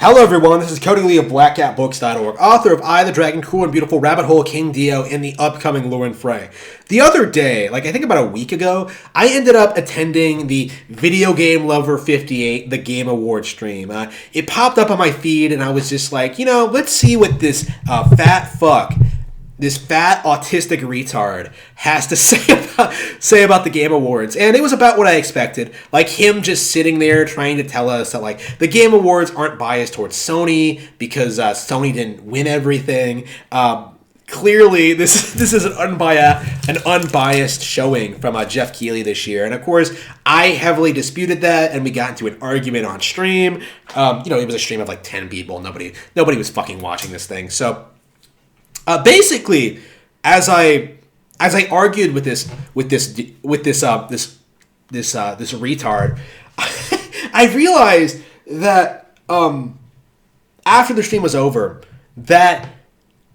Hello everyone, this is Cody Lee of BlackCatBooks.org, author of I, the Dragon, Cool and Beautiful, Rabbit Hole, King Dio, and the upcoming Luren Frey. The other day, I think about a week ago, I ended up attending the VideoGameLover58, the Game Awards stream. It popped up on my feed and I was just like, let's see what this fat fuck, this fat autistic retard has to say about the Game Awards. And it was about what I expected. Like him just sitting there trying to tell us that the Game Awards aren't biased towards Sony because Sony didn't win everything. Clearly, this is an unbiased showing from Jeff Keighley this year. And of course, I heavily disputed that, and we got into an argument on stream. It was a stream of 10 people. Nobody was fucking watching this thing. So basically, as I argued with this retard, I realized that after the stream was over, that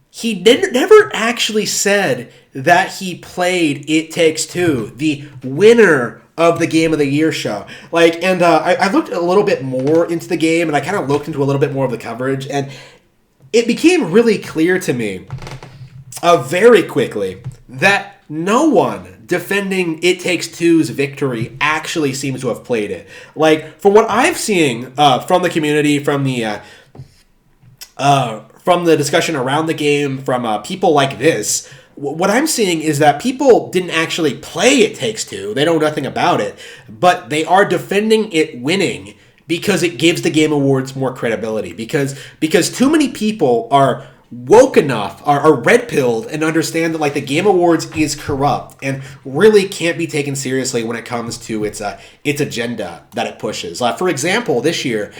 he never actually said that he played It Takes Two, the winner of the Game of the Year show. I looked a little bit more into the game, and I kind of looked into a little bit more of the coverage, and it became really clear to me very quickly that no one defending It Takes Two's victory actually seems to have played it. From what I've seen from the community, from the discussion around the game, from people like this, what I'm seeing is that people didn't actually play It Takes Two. They know nothing about it, but they are defending it winning because it gives the Game Awards more credibility. Because too many people are woke enough, are red-pilled, and understand that the Game Awards is corrupt and really can't be taken seriously when it comes to its agenda that it pushes. For example, this year,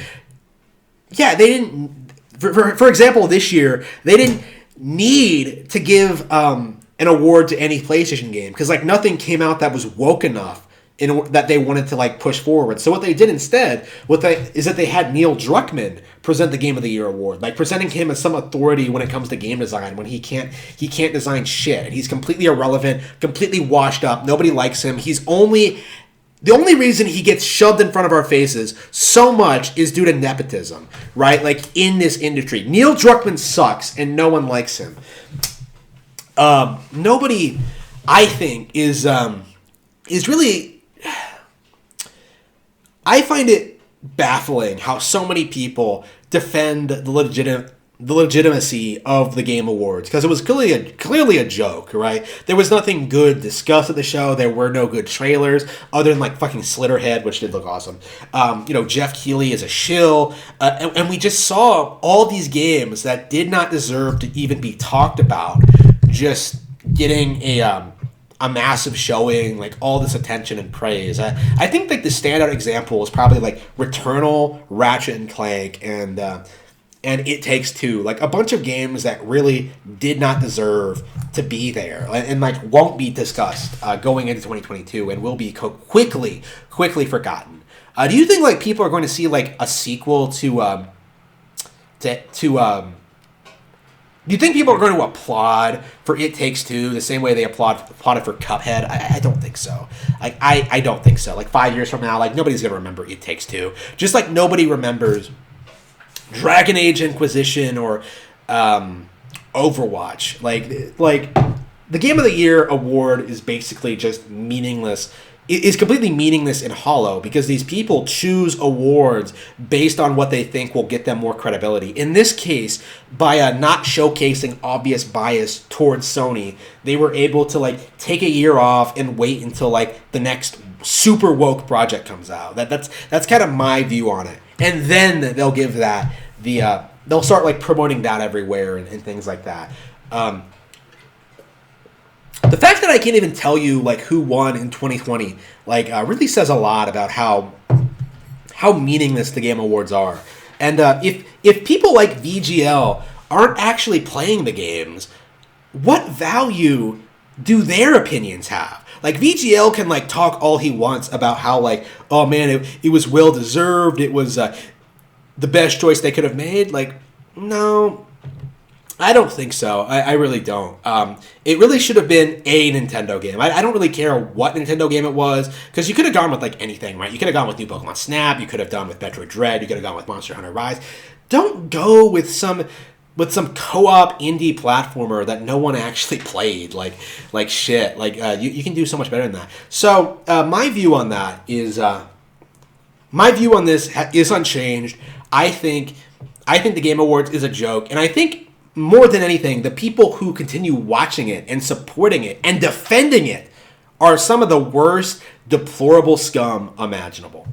they didn't. For example, this year they didn't need to give an award to any PlayStation game because nothing came out that was woke enough that they wanted to push forward. So what they did instead is that they had Neil Druckmann present the Game of the Year award, presenting him as some authority when it comes to game design, when he can't design shit, and he's completely irrelevant, completely washed up. Nobody likes him. The only reason he gets shoved in front of our faces so much is due to nepotism, right? In this industry, Neil Druckmann sucks and no one likes him. Nobody, I think, is really. I find it baffling how so many people defend the legitimacy of the Game Awards, because it was clearly a joke, right? There was nothing good discussed at the show. There were no good trailers other than fucking Slitterhead, which did look awesome. Jeff Keighley is a shill, and we just saw all these games that did not deserve to even be talked about just getting a massive showing, all this attention and praise. I think the standout example is probably Returnal, Ratchet and Clank, and It Takes Two. A bunch of games that really did not deserve to be there and won't be discussed going into 2022 and will be quickly forgotten. Do you think people are going to see a sequel to do you think people are going to applaud for It Takes Two the same way they applauded for Cuphead? I don't think so. I don't think so. 5 years from now, nobody's going to remember It Takes Two. Just nobody remembers Dragon Age Inquisition or Overwatch. The Game of the Year award is basically just meaningless. It is completely meaningless and hollow because these people choose awards based on what they think will get them more credibility. In this case, by not showcasing obvious bias towards Sony, they were able to take a year off and wait until the next super woke project comes out. That's kind of my view on it. And then they'll give that they'll start promoting that everywhere and things like that. The fact that I can't even tell you who won in 2020 really says a lot about how meaningless the Game Awards are. And if people like VGL aren't actually playing the games, what value do their opinions have? VGL can talk all he wants about how oh man, it was well deserved, it was the best choice they could have made. No. I don't think so. I really don't. It really should have been a Nintendo game. I don't really care what Nintendo game it was, because you could have gone with like anything, right? You could have gone with New Pokemon Snap. You could have done with Metroid Dread. You could have gone with Monster Hunter Rise. Don't go with some co-op indie platformer that no one actually played. Like shit. Like you can do so much better than that. So my view on that is my view on this is unchanged. I think the Game Awards is a joke, and I think more than anything, the people who continue watching it and supporting it and defending it are some of the worst, deplorable scum imaginable.